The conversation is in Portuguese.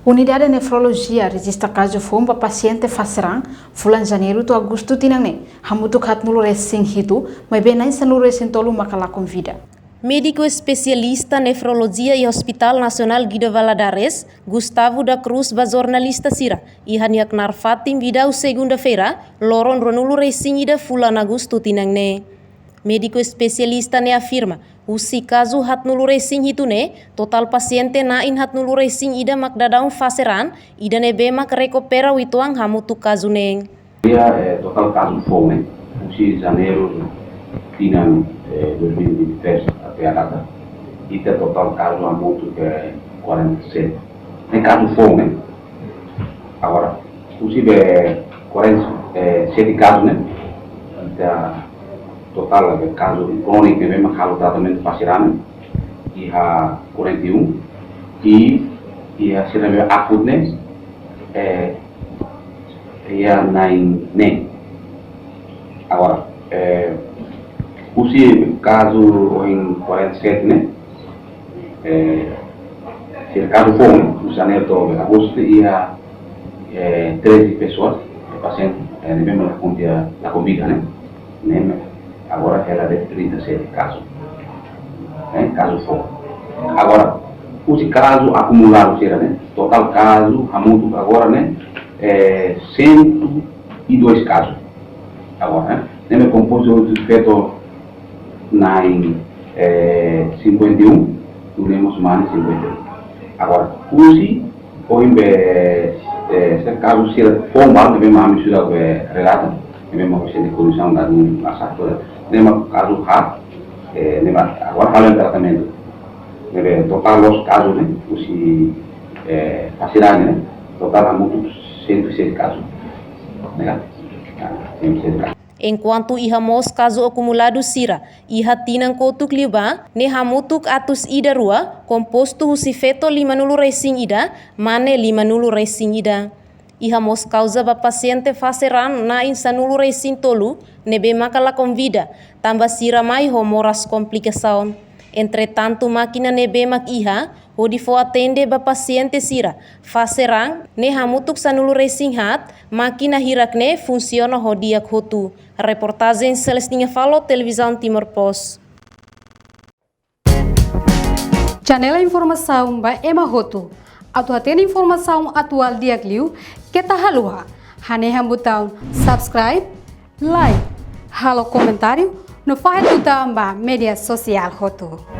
Unidade de Nefrologia registra caso fomba paciente faserang bulan Janeiro to Agosto tinangne hamutuk hat nulu resing hitu mas bem nain sanulu resing tolu makala convida. Médico especialista nefrologia e Hospital Nacional Guido Valadares, Gustavo da Cruz, jornalista Sira, e haniak narfatim vidau segunda-feira, loron ronulu resing ida bulan Agosto tinangne. Médico especialista ne afirma, usi caso hat nulu resing hitu ne, total paciente nain hat nulu resing ida makdadaung faseran, ida ne bemak recupera wituang hamutu caso neng. Total caso fome, usi janeiro tinang 2023 até a data, e tem total caso hamutu que é 47. Tem caso fome, agora, usi 47 casos, né? Total caso crônico mesmo caso tratamento facial e a 41 e a cirurgia aguda e a 9 agora o caso em 47 né se caso fome janeiro de agosto e a 13 pessoas pacientes mesmo a comida né agora ela deve 37 casos, caso for. Agora, os casos acumulados, né? Total caso, agora, né? 102 casos. Agora, né? Me composto feito na 51, temos mais 51. Agora, hoje caso se for mal, devemos a mistura relata, devemos a condição da nossa nema caso hard, agora falando tratamento, total os casos, né, os facilidade, né, total há muito 106 casos, né, 106 casos. Enquanto ihamos caso acumulado Sira, iha tinang kotuk liba, ne hamutuk atus ida rua, composto husifeto 50 resing ida, mane 50 resing ida. Ihamos causa ba paciente faseran na insanulu resing tolu, nebe makala convida, tambah Sira mai homoras complicação. Entretanto, máquina nebe mak iha, hodi fo atende ba paciente Sira, faseran, ne hamutuk sanulu resing hat, máquina hirakne funciona hodiak hotu. Reportagem Celestinha Falo, Televisão Timor Post. Janela informação ba Ema Hotu. Atau atende informação atual dia kliu, kita halua. Hane hambutão subscribe, like, halo comentário, no faz tudo ba media social Hotu.